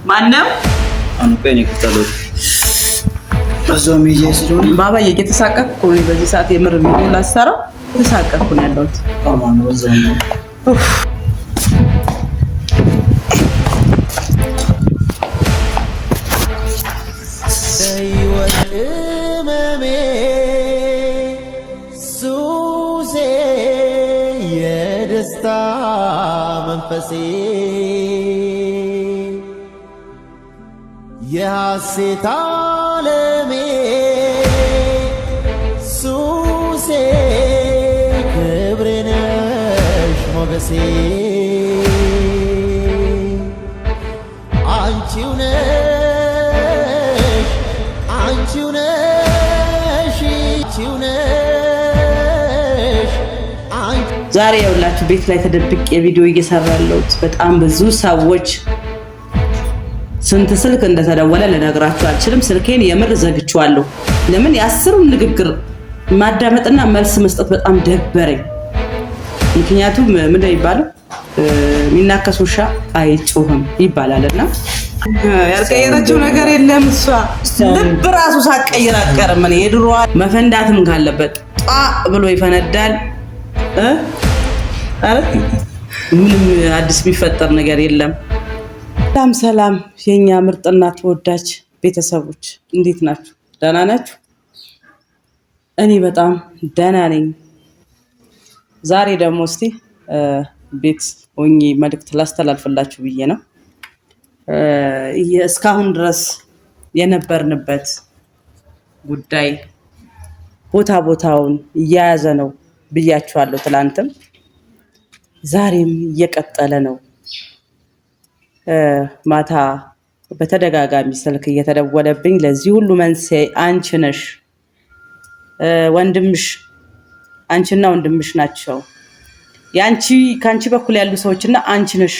ማነው? አንቆኝ ከተለው አዞም ይጀስሩን ባባ እየተሳቀቅኩ እኮ ነው። በዚህ ሰዓት የምር ቪዲዮ ላሰራ ተሳቀቅኩ ነው ያለሁት። አማን ወዘን የደስታ መንፈሴ የሐሴት ዓለሜ ሱሴ ክብሬ ነሽ ሞገሴ አንቺው ነሽ አንቺው ነሽ አንቺው ነሽ። ዛሬ ያውላችሁ ቤት ላይ ተደብቄ ቪዲዮ እየሰራ ያለሁት በጣም ብዙ ሰዎች ስንት ስልክ እንደተደወለ ልነግራችሁ አልችልም። ስልኬን የምር ዘግቼዋለሁ። ለምን ያስሩን ንግግር ማዳመጥና መልስ መስጠት በጣም ደበረኝ። ምክንያቱም ምን ይባላል ሚናከስ ውሻ አይጮህም ይባላልና ያልቀየረችው ነገር የለም። እሷ ልብ ራሱ ሳትቀይር አትቀርም። እኔ የድሮዋ መፈንዳትም ካለበት ጣ ብሎ ይፈነዳል። ምንም አዲስ የሚፈጠር ነገር የለም። ሰላም ሰላም የኛ ምርጥና ተወዳጅ ቤተሰቦች እንዴት ናችሁ? ደህና ናችሁ? እኔ በጣም ደህና ነኝ። ዛሬ ደግሞ እስቲ ቤት ሆኜ መልእክት ላስተላልፍላችሁ ብዬ ነው። እስካሁን ድረስ የነበርንበት ጉዳይ ቦታውን እየያዘ ነው ብያችኋለሁ። ትላንትም ዛሬም እየቀጠለ ነው። ማታ በተደጋጋሚ ስልክ እየተደወለብኝ ለዚህ ሁሉ መንስኤ አንቺ ነሽ፣ ወንድምሽ አንቺና ወንድምሽ ናቸው፣ ከአንቺ በኩል ያሉ ሰዎችና አንቺ ነሽ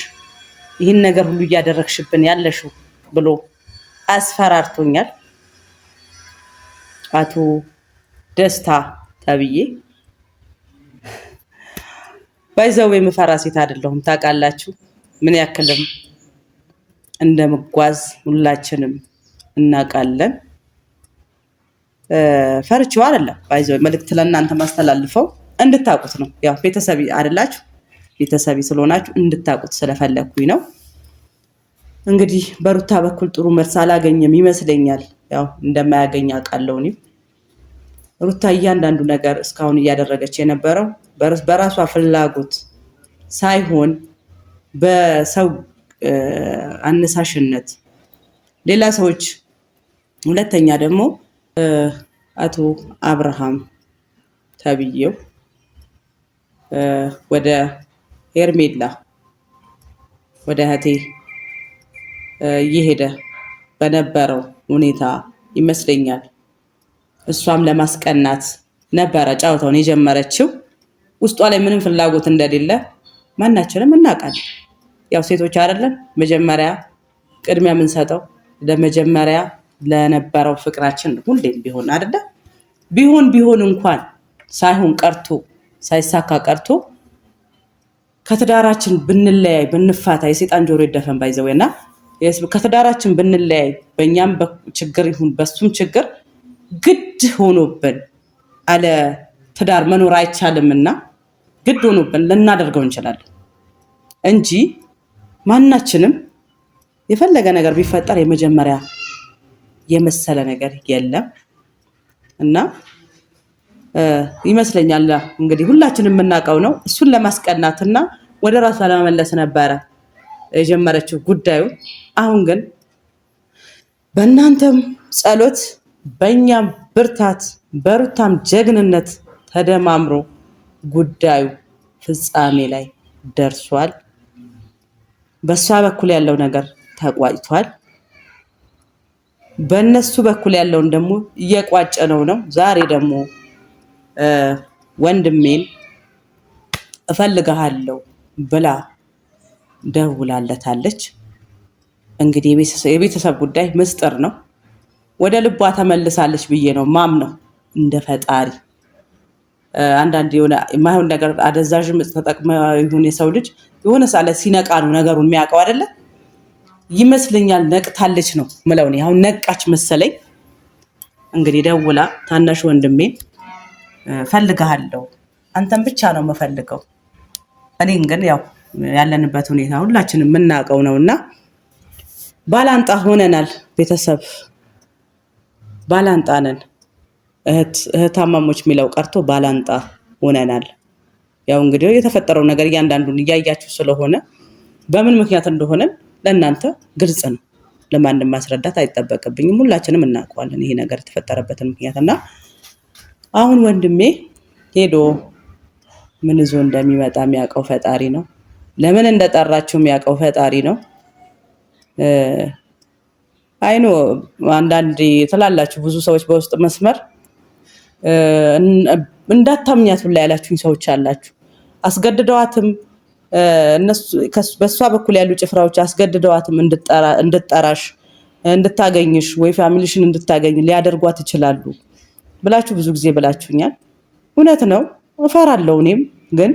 ይህን ነገር ሁሉ እያደረግሽብን ያለሽው ብሎ አስፈራርቶኛል። አቶ ደስታ ተብዬ ባይዘው የምፈራ ሴት አይደለሁም። ታውቃላችሁ ምን ያክልም እንደምጓዝ ሁላችንም እናውቃለን። ፈርቼው አይደለም ባይዘው መልእክት ለእናንተ ማስተላልፈው እንድታውቁት ነው። ያው ቤተሰብ አይደላችሁ፣ ቤተሰብ ስለሆናችሁ እንድታውቁት ስለፈለኩኝ ነው። እንግዲህ በሩታ በኩል ጥሩ መልስ አላገኘም ይመስለኛል። ያው እንደማያገኝ አውቃለሁ። እኔም ሩታ እያንዳንዱ ነገር እስካሁን እያደረገች የነበረው በራሷ ፍላጎት ሳይሆን በሰው አነሳሽነት ሌላ ሰዎች። ሁለተኛ ደግሞ አቶ አብርሃም ተብዬው ወደ ሄርሜላ ወደ እህቴ እየሄደ በነበረው ሁኔታ ይመስለኛል እሷም ለማስቀናት ነበረ ጫውታውን የጀመረችው። ውስጧ ላይ ምንም ፍላጎት እንደሌለ ማናችንም እናውቃለን። ያው ሴቶች አይደለም መጀመሪያ ቅድሚያ የምንሰጠው ለመጀመሪያ ለነበረው ፍቅራችን ሁሌም ቢሆን አይደለ ቢሆን እንኳን ሳይሆን ቀርቶ ሳይሳካ ቀርቶ ከትዳራችን ብንለያይ ብንፋታ የሰይጣን ጆሮ ይደፈን ባይዘውና ከትዳራችን ብንለያይ በእኛም ችግር ይሁን በሱም ችግር ግድ ሆኖብን አለ ትዳር መኖር አይቻልምና ግድ ሆኖብን ልናደርገው እንችላለን እንጂ ማናችንም የፈለገ ነገር ቢፈጠር የመጀመሪያ የመሰለ ነገር የለም። እና ይመስለኛል እንግዲህ ሁላችንም የምናውቀው ነው እሱን ለማስቀናትና ወደ ራሷ ለመመለስ ነበረ የጀመረችው ጉዳዩ። አሁን ግን በእናንተም ጸሎት በእኛም ብርታት በሩታም ጀግንነት ተደማምሮ ጉዳዩ ፍጻሜ ላይ ደርሷል። በሷ በኩል ያለው ነገር ተቋጭቷል። በእነሱ በኩል ያለውን ደግሞ እየቋጨነው ነው። ዛሬ ደግሞ ወንድሜን እፈልግሃለሁ ብላ ደውላለታለች። እንግዲህ የቤተሰብ ጉዳይ ምስጢር ነው። ወደ ልቧ ተመልሳለች ብዬ ነው ማምነው እንደ ፈጣሪ። አንዳንድ የሆነ የማይሆን ነገር አደዛዥ ተጠቅመ ይሁን የሰው ልጅ የሆነ ሳለ ሲነቃ ነው ነገሩን የሚያውቀው አይደለ? ይመስለኛል ነቅታለች ነው ምለው ነው። አሁን ነቃች መሰለኝ። እንግዲህ ደውላ ታናሽ ወንድሜ ፈልጋለሁ፣ አንተን ብቻ ነው የምፈልገው። እኔን ግን ያው ያለንበት ሁኔታ ሁላችንም የምናውቀው ነውና ባላንጣ ሆነናል። ቤተሰብ ባላንጣ ነን። እህታማሞች የሚለው ቀርቶ ባላንጣ ሆነናል። ያው እንግዲህ የተፈጠረው ነገር እያንዳንዱን እያያችሁ ስለሆነ በምን ምክንያት እንደሆነ ለእናንተ ግልጽ ነው። ለማንም ማስረዳት አይጠበቅብኝም። ሁላችንም እናውቀዋለን ይሄ ነገር የተፈጠረበትን ምክንያትና አሁን ወንድሜ ሄዶ ምን ይዞ እንደሚመጣ የሚያውቀው ፈጣሪ ነው። ለምን እንደጠራችሁ የሚያውቀው ፈጣሪ ነው። አይኖ አንዳንዴ ትላላችሁ ብዙ ሰዎች በውስጥ መስመር እንዳታምኛት ብላ ያላችሁኝ ሰዎች አላችሁ። አስገድደዋትም እነሱ በሷ በኩል ያሉ ጭፍራዎች አስገድደዋትም እንድትጠራሽ እንድታገኝሽ ወይ ፋሚሊሽን እንድታገኝ ሊያደርጓት ይችላሉ ብላችሁ ብዙ ጊዜ ብላችሁኛል። እውነት ነው፣ እፈራለሁ። እኔም ግን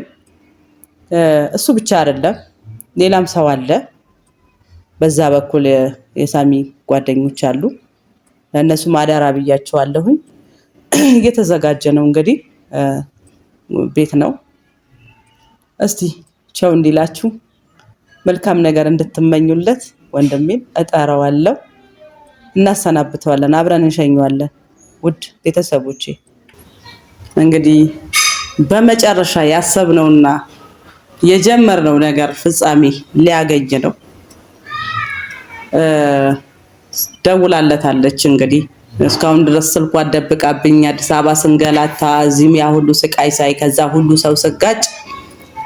እሱ ብቻ አይደለም ሌላም ሰው አለ። በዛ በኩል የሳሚ ጓደኞች አሉ። ለእነሱ ማዳራ ብያቸዋለሁኝ። እየተዘጋጀ ነው እንግዲህ ቤት ነው። እስቲ ቻው እንዲላችሁ መልካም ነገር እንድትመኙለት ወንድሜን እጠራዋለሁ። እናሰናብተዋለን፣ አብረን እንሸኘዋለን። ውድ ቤተሰቦቼ እንግዲህ በመጨረሻ ያሰብነውና የጀመርነው ነገር ፍጻሜ ሊያገኝ ነው። ደውላለታለች እንግዲህ እስካሁን ድረስ ስልኳ ደብቃብኝ አዲስ አበባ ስንገላታ እዚህም ያ ሁሉ ስቃይ ሳይ ከዛ ሁሉ ሰው ስጋጭ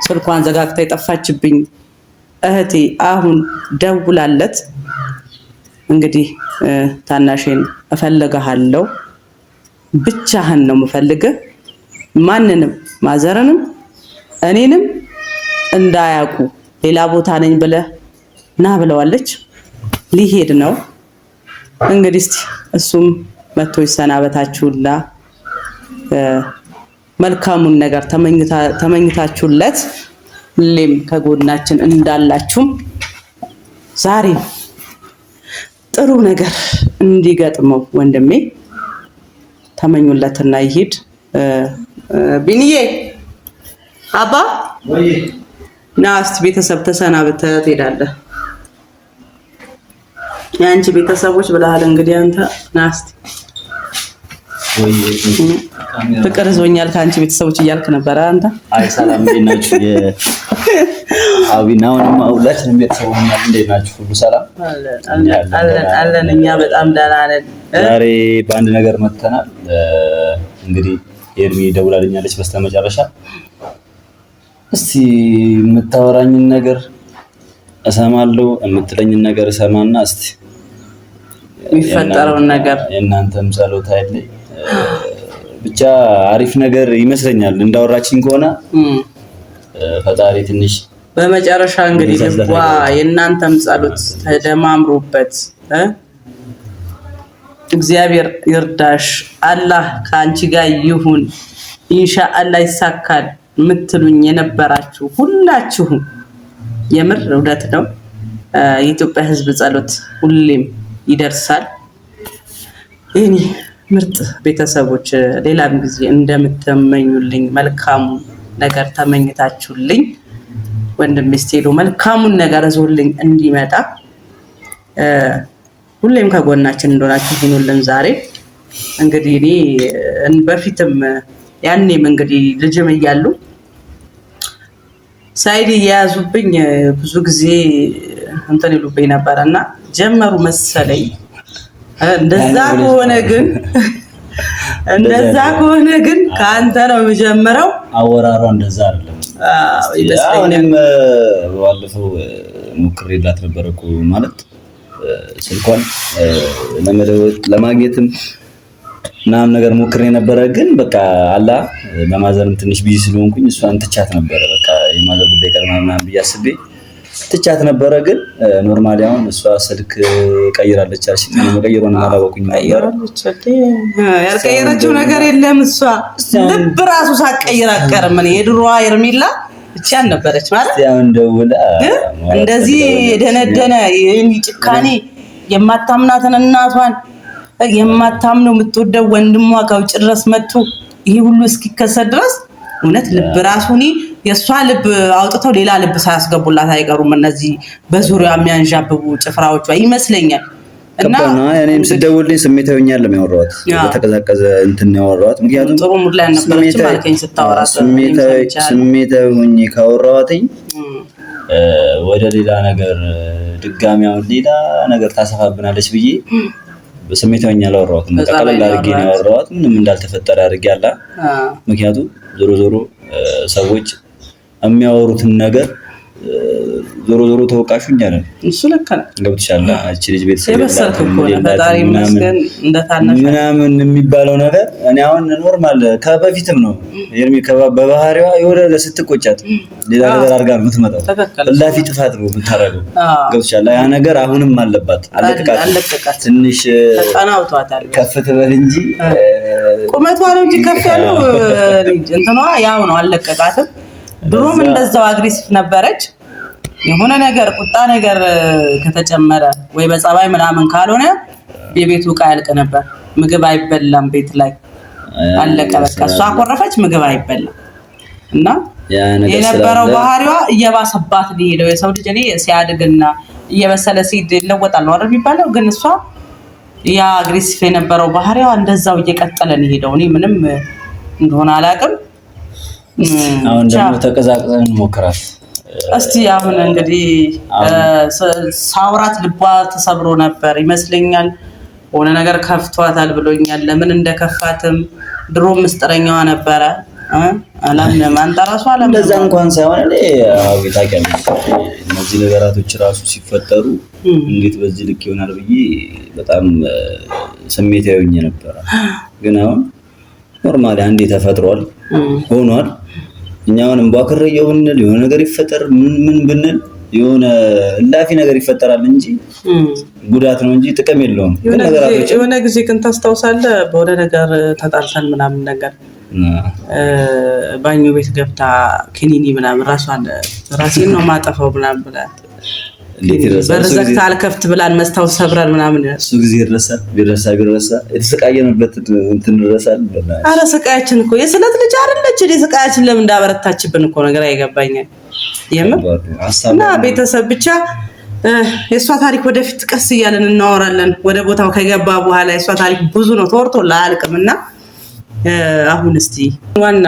ስልኳን ዘጋግታ የጠፋችብኝ እህቴ አሁን ደውላለት እንግዲህ ታናሽን እፈልግሃለሁ፣ ብቻህን ነው የምፈልግህ፣ ማንንም ማዘርንም እኔንም እንዳያውቁ ሌላ ቦታ ነኝ ብለህ ና ብለዋለች። ሊሄድ ነው እንግዲህ እስቲ እሱም መጥቶ ይሰናበታችሁና መልካሙን ነገር ተመኝታችሁለት ሁሌም ከጎናችን እንዳላችሁም ዛሬ ጥሩ ነገር እንዲገጥመው ወንድሜ ተመኙለትና ይሄድ። ቢኒዬ አባ ወይ ና እስቲ ቤተሰብ ተሰናብተህ ትሄዳለህ። የአንቺ ቤተሰቦች ብለሃል እንግዲህ አንተ ና እስቲ። ወይ ፍቅር ይዞኛል ከአንቺ ቤተሰቦች እያልክ ነበረ አንተ። አይ ሰላም እንዴት ናችሁ? አሁንማ ሁላችንም ቤተሰብ ሆነናል። እንዴት ናችሁ? ሁሉ ሰላም አለን። እኛ በጣም ደህና ነን። ዛሬ በአንድ ነገር መጥተናል። እንግዲህ ኤርሚ ደውላልኛለች በስተመጨረሻ። እስቲ የምታወራኝን ነገር እሰማለሁ፣ የምትለኝን ነገር እሰማና እስቲ የሚፈጠረውን ነገር እናንተም ጸሎት አይደል ብቻ አሪፍ ነገር ይመስለኛል እንዳወራችኝ ከሆነ ፈጣሪ ትንሽ በመጨረሻ እንግዲህ ልቧ የእናንተም ጸሎት ተደማምሮበት እግዚአብሔር ይርዳሽ፣ አላህ ከአንቺ ጋር ይሁን፣ ኢንሻአላህ ይሳካል የምትሉኝ የነበራችሁ ሁላችሁም የምር እውነት ነው። የኢትዮጵያ ሕዝብ ጸሎት ሁሌም ይደርሳል። እኔ ምርጥ ቤተሰቦች ሌላም ጊዜ እንደምትመኙልኝ መልካሙ ነገር ተመኝታችሁልኝ ወንድም ስቴዶ መልካሙን ነገር ዞልኝ እንዲመጣ ሁሌም ከጎናችን እንደሆናችሁ ሁኑልን። ዛሬ እንግዲህ እኔ በፊትም ያኔም እንግዲህ ልጅም እያሉ ሳይድ እየያዙብኝ ብዙ ጊዜ እንትን ይሉብኝ ነበርና ጀመሩ መሰለኝ። እንደዛ ከሆነ ግን ከአንተ ነው የምጀምረው። አወራሯ እንደዛ አይደለም። እኔም ባለፈው ሞክሬላት ነበር እኮ ማለት ስልኳን ለመደወል ለማግኘትም ምናምን ነገር ሞክሬ ነበረ። ግን በቃ አላ በማዘርም ትንሽ ቢዚ ስለሆንኩኝ እሷን ትቻት ነበረ። በቃ የማዘር ጉዳይ ቀርማ ምናምን ብዬ አስቤ ትቻት ነበረ። ግን ኖርማሊ አሁን እሷ ስልክ ቀይራለች አልሽ። መቀየሩን አላወኩኝ ነበር። ያልቀየረችው ነገር የለም። እሷ ልብ ራሱ ሳትቀይር አትቀርም። የድሮዋ ኤርሚላ ቻን ነበረች ማለት ያው እንደውላ እንደዚህ የደነደነ ጭካኔ የማታምናትን እናቷን የማታምነው የምትወደው ወንድሟ ከውጭ ድረስ መጥቶ ይሄ ሁሉ እስኪከሰት ድረስ እውነት ልብ ራሱኒ የሷ ልብ አውጥተው ሌላ ልብ ሳያስገቡላት አይቀሩም እነዚህ በዙሪያው የሚያንዣብቡ ጭፍራዎቿ ይመስለኛል። እና እኔም ስደውልኝ ስሜታዊ ሆኛለሁ ያወራሁት በተቀዛቀዘ እንትን ያወራሁት ምክንያቱም ጥሩ ሙድ ላይ ነበረች ማለከኝ ስታወራ ስሜታዊ ሆኜ ካወራኋትኝ ወደ ሌላ ነገር ድጋሚያው ሌላ ነገር ታሰፋብናለች ብዬ በስሜታዊ ሆኜ አላወራሁትም። ቀለል አድርጌ ነው ያወራሁት ምንም እንዳልተፈጠረ አድርጌ አላ ምክንያቱም ዞሮ ሰዎች የሚያወሩትን ነገር ዞሮ ተወቃሹ እኛ ነን። እሱ ለካ ነው ገብቶሻል። እቺ ልጅ ቤተሰብ የበሰልክ እኮ ነው ፈጣሪ ይመስገን እንደታነሽ ምናምን የሚባለው ነገር እኔ አሁን ኖርማል ከበፊትም ነው የርሚ በባህሪዋ የወረደ ስትቆጫት ሌላ ነገር አድርጋ ነው የምትመጣው። እላፊ ጥፋት ነው የምታረገው። ገብቶሻል። ያ ነገር አሁንም አለባት አለቀቃት ትንሽ ተጠናውቷታል። ከፍ ትበል እንጂ ቁመቷ ነው እንጂ ከፍ ያለው እንትኗ ያው ነው አለቀቃትም። ድሮም እንደዛው አግሬሲቭ ነበረች። የሆነ ነገር ቁጣ ነገር ከተጨመረ ወይ በጸባይ ምናምን ካልሆነ የቤቱ ዕቃ ያልቅ ነበር። ምግብ አይበላም ቤት ላይ አለቀ በቃ። እሷ አኮረፈች ምግብ አይበላም እና የነበረው ባህሪዋ እየባሰባት ሊሄደው የሰው ልጅ እኔ ሲያድግና እየበሰለ ሲድ ይለወጣል ነው አይደል የሚባለው። ግን እሷ ያ አግሬሲቭ የነበረው ባህሪዋ እንደዛው እየቀጠለ ነው ሄደው። እኔ ምንም እንደሆነ አላውቅም። አሁን ደግሞ ተቀዛቅዘን ሞክራት እስቲ አሁን እንግዲህ ሳውራት ልቧ ተሰብሮ ነበር ይመስለኛል። ሆነ ነገር ከፍቷታል ብሎኛል። ለምን እንደከፋትም ድሮ ምስጥረኛዋ ነበረ አላምንም። አንተ ራሱ አላምንም እንደዛ እንኳን ሳይሆን እኔ አው ታውቂያለሽ እነዚህ ነገራቶች ራሱ ሲፈጠሩ እንዴት በዚህ ልክ ይሆናል ብዬ በጣም ስሜታዊ ሆኜ ነበር። ግን አሁን ኖርማሊ አንዴ ተፈጥሯል ሆኗል። እኛውንም ባከረየው ብንል የሆነ ነገር ይፈጠር ምን ብንል የሆነ ላፊ ነገር ይፈጠራል እንጂ ጉዳት ነው እንጂ ጥቅም የለውም። ግን ነገራቶች የሆነ ጊዜ ግን ታስታውሳለህ በወደ ነገር ተጣልተን ምናምን ነገር ባኞ ቤት ገብታ ክኒኒ ምናምን ራሴን ነው ማጠፋው ምናምን ብላ በርዘክታ አልከፍት ብላን መስታወት ሰብራን ምናምን እሱ ጊዜ ቢረሳ የተሰቃየንበት እንትን ረሳል። አረ ስቃያችን እኮ የስለት ልጅ አይደለች እንዴ? ስቃያችን ለምን እንዳበረታችብን እኮ ነገር አይገባኝም የምር። እና ቤተሰብ ብቻ የሷ ታሪክ ወደፊት ቀስ እያለን እናወራለን። ወደ ቦታው ከገባ በኋላ የሷ ታሪክ ብዙ ነው ተወርቶ ላልቅምና አሁን እስቲ ዋና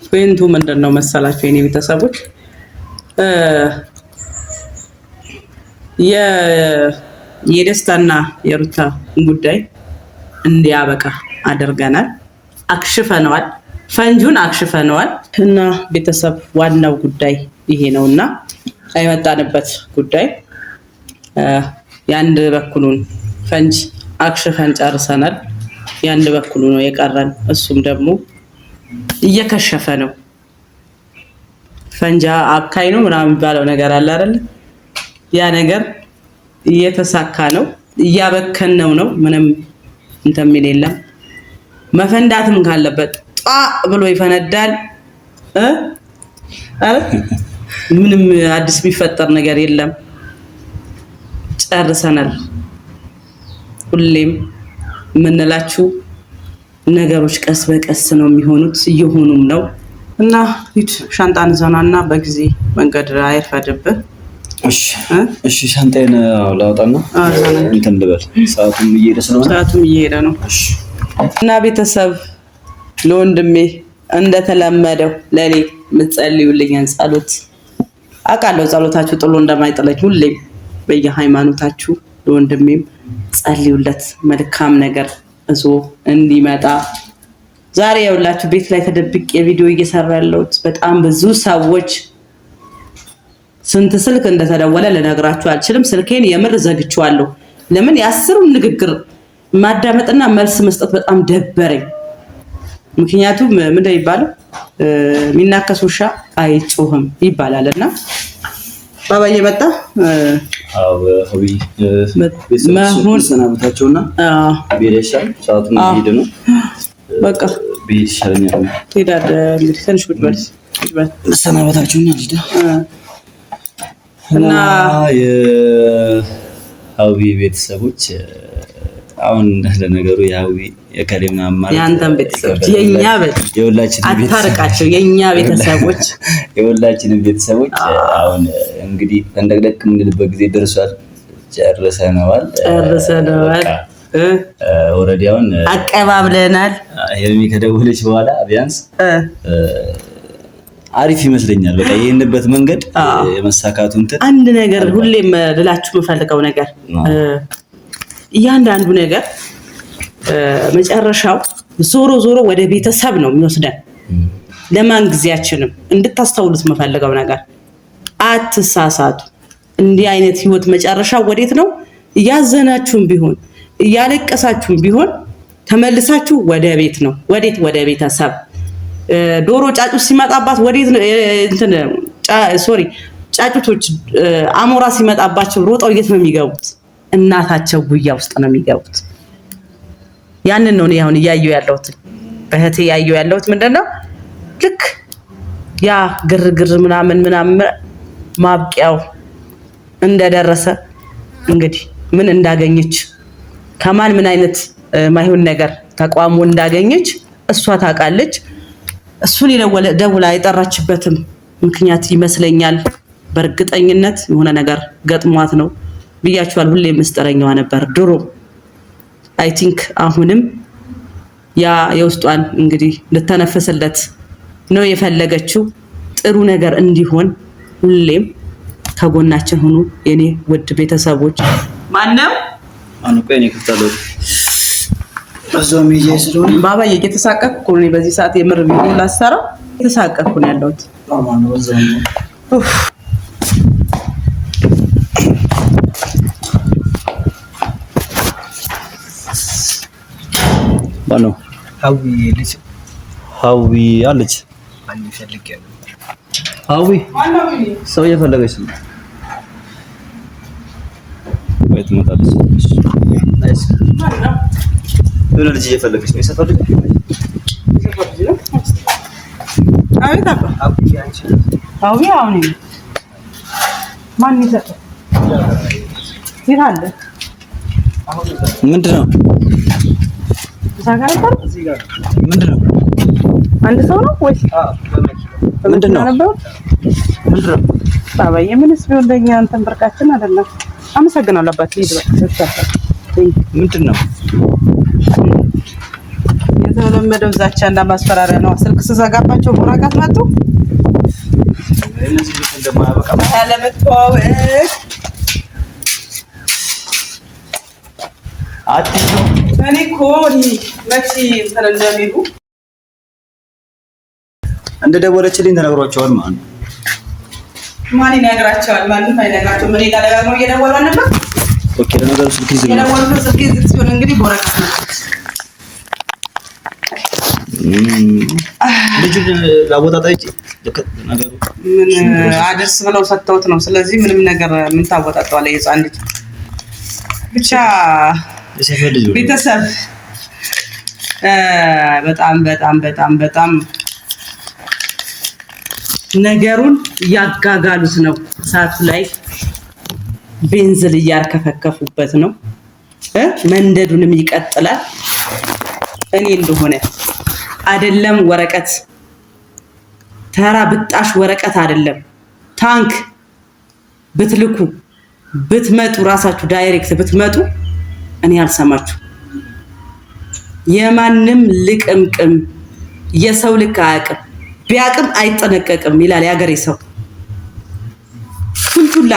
ፖይንቱ ምንድነው መሰላችሁ የኔ ቤተሰቦች? የደስታና የሩታ ጉዳይ እንዲያበቃ አድርገናል፣ አክሽፈነዋል፣ ፈንጁን አክሽፈነዋል። እና ቤተሰብ ዋናው ጉዳይ ይሄ ነውና አይመጣንበት ጉዳይ ያንድ በኩሉን ፈንጅ አክሽፈን ጨርሰናል። ያንድ በኩሉ ነው የቀረን። እሱም ደግሞ እየከሸፈ ነው። ፈንጃ አካይ ነው ምናምን የሚባለው ነገር አለ አይደል? ያ ነገር እየተሳካ ነው፣ እያበከነው ነው። ምንም እንትን የሚል የለም። መፈንዳትም ካለበት ጧ ብሎ ይፈነዳል። አረ ምንም አዲስ የሚፈጠር ነገር የለም። ጨርሰናል። ሁሌም የምንላችሁ ነገሮች ቀስ በቀስ ነው የሚሆኑት፣ እየሆኑም ነው። እና ሻንጣን ዘናና በጊዜ መንገድ አይርፈድብህ። እሺ ሻንጣዬን ላውጣና እንትን ልበል። ሰዓቱም እየሄደ ነው። እና ቤተሰብ ለወንድሜ እንደተለመደው ለኔ የምትጸልዩልኝን ጸሎት አውቃለሁ። ጸሎታችሁ ጥሎ እንደማይጥለኝ ሁሌም በየሃይማኖታችሁ ለወንድሜም ጸልዩለት፣ መልካም ነገር እዞ እንዲመጣ። ዛሬ ያውላችሁ ቤት ላይ ተደብቄ ቪዲዮ እየሰራ ያለሁት በጣም ብዙ ሰዎች ስንት ስልክ እንደተደወለ ልነግራችሁ አልችልም። ስልኬን የምር ዘግቼዋለሁ። ለምን ያስሩን ንግግር ማዳመጥና መልስ መስጠት በጣም ደበረኝ። ምክንያቱም ምን ይባላል ሚናከስ ውሻ አይጮህም ይባላልና ባባ እየመጣ ሆቢ መሆን ሰናበታቸውና ቤለሻል ሰዓቱን ሄደ ነው። በቃ ቤት ይሻለኛል። ትሄዳለህ እንግዲህ ትንሽ ቁጭ በል መሰናበታችሁ እና የሀዊ ቤተሰቦች አሁን ለነገሩ የሀዊ የከሪም አማራ ያንተን ቤተሰቦች የሁላችን አታርቃቸው የኛ ቤተሰቦች የሁላችንም ቤተሰቦች አሁን እንግዲህ ተንደቅደቅ የምንልበት ጊዜ ደርሷል። ጨርሰናል። ኦልሬዲ አሁን አቀባብለናል። ሄርሚ ከደወለች በኋላ ቢያንስ አሪፍ ይመስለኛል። በቃ ይሄንበት መንገድ የመሳካቱ እንትን አንድ ነገር ሁሌም ልላችሁ የምፈልገው ነገር እያንዳንዱ ነገር መጨረሻው ዞሮ ወደ ቤተሰብ ነው የሚወስደን። ለማን ጊዜያችንም እንድታስተውሉት የምፈልገው ነገር አትሳሳቱ። እንዲህ አይነት ህይወት መጨረሻው ወዴት ነው? እያዘናችሁም ቢሆን እያለቀሳችሁም ቢሆን ተመልሳችሁ ወደ ቤት ነው። ወዴት? ወደ ቤተሰብ። ዶሮ ጫጩት ሲመጣባት ወዴት ነው? ጫጩቶች አሞራ ሲመጣባቸው ሮጠው የት ነው የሚገቡት? እናታቸው ጉያ ውስጥ ነው የሚገቡት። ያንን ነው እኔ አሁን እያየሁ ያለሁት በህቴ እያየሁ ያለሁት ምንድነው ልክ ያ ግርግር ምናምን ማብቂያው እንደደረሰ እንግዲህ ምን እንዳገኘች ከማን ምን አይነት ማይሆን ነገር ተቋሙ እንዳገኘች እሷ ታውቃለች። እሱን ደውላ የጠራችበትም ምክንያት ይመስለኛል። በእርግጠኝነት የሆነ ነገር ገጥሟት ነው ብያችኋል። ሁሌ ምስጢረኛዋ ነበር ድሮ። አይ ቲንክ አሁንም ያ የውስጧን እንግዲህ ልተነፈስለት ነው የፈለገችው። ጥሩ ነገር እንዲሆን ሁሌም ከጎናችን ሁኑ የኔ ውድ ቤተሰቦች። ማነው ቆይ እኔ ከተለው ባባዬ እየተሳቀቅኩ ነው በዚህ ሰዓት የምር ቪዲዮ ላሰራ እየተሳቀቅኩ ነው ያለሁት። ባለው ሀዊ አለች። ሀዊ ሰው እየፈለገች ነው። ወይ ትመጣለች። የሆነ ልጅ እየፈለገች ነው። የሰፈር ልጅ አቤት አባ ሀዊ አሁን ማን ይሰጣል? ይላል ምንድነው? ምንድነው? አንድ ሰው ነው ወይስ ምንድነው? ምንድነው? ባባዬ ምንስ ቢሆን ለኛ አንተን ብርቃችን አይደለም። አመሰግናለሁ አባቴ። ምንድነው? የተለመደው ዛቻና ማስፈራሪያ ነው። ስልክ ስዘጋባቸው ቦራቃት መጡ። እነዚህ ልክ እንደማያበቃ ያለመተዋወቅ አትይዙ። እኔ እኮ መቼ እንትን እንደሚሉ እንደደወለችልኝ ተነግሯቸዋል ማለት ነው። ማን ይነግራቸዋል? ማንም አይነግራቸውም። ምን ጋር ደጋግመው እየደወሉ ነበር። ኦኬ ለነገሩ ስልክ ይዘው የደወሉት ስልክ ይዘው ሲሆን እንግዲህ ቦራቃት ነው። ልጁ ላወጣጣ ይጭ ነገሩ ምን አድርስ ብለው ሰጥተውት ነው። ስለዚህ ምንም ነገር ምን ታወጣጣዋለህ? የጻን ልጅ ብቻ ቤተሰብ በጣም ነገሩን እያጋጋሉት ነው። እሳቱ ላይ ቤንዝል እያርከፈከፉበት ነው። መንደዱንም ይቀጥላል። እኔ እንደሆነ አይደለም ወረቀት ተራ ብጣሽ ወረቀት አይደለም ታንክ ብትልኩ ብትመጡ ራሳችሁ ዳይሬክት ብትመጡ እኔ አልሰማችሁ። የማንም ልቅምቅም የሰው ልክ አያውቅም፣ ቢያውቅም አይጠነቀቅም ይላል ያገሬ ሰው። ሁላ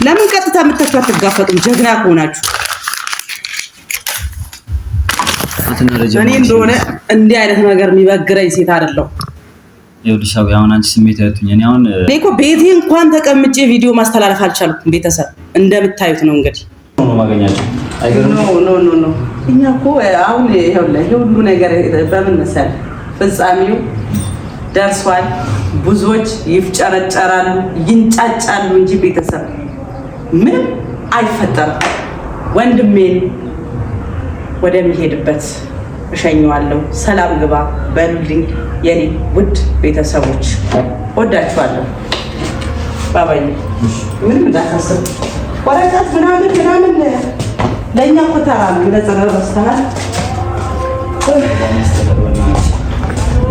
ለምን ቀጥታ የምትተቹ አትጋፈጡም? ጀግና ከሆናችሁ እኔ እንደሆነ እንዲህ አይነት ነገር የሚበግረኝ ሴት አይደለሁ። ይኸውልሽ አሁን አንቺ ስሜት ያቱኝ እኔ እኮ ቤቴ እንኳን ተቀምጬ ቪዲዮ ማስተላለፍ አልቻልኩም። ቤተሰብ እንደምታዩት ነው እንግዲህ ማገኛቸው ኖ እኛ እኮ አሁን ይኸውልህ ሁሉ ነገር በምን መሰለህ ፍጻሜው ደርሷል። ብዙዎች ይፍጨረጨራሉ ይንጫጫሉ እንጂ ቤተሰብ ምንም አይፈጠርም። ወንድሜን ወደሚሄድበት እሸኘዋለሁ። ሰላም ግባ በሉልኝ የኔ ውድ ቤተሰቦች፣ ወዳችኋለሁ። ባባዬ ምንም እንዳታስብ፣ ወረቀት ምናምን ለእኛ እኮ ተራ ነው። ለጸረበስተናል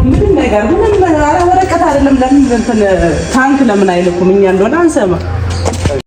ምንም ነገር ምንም ወረቀት አይደለም። ለምን እንትን ታንክ ለምን አይልኩም? እኛ እንደሆነ አንሰማ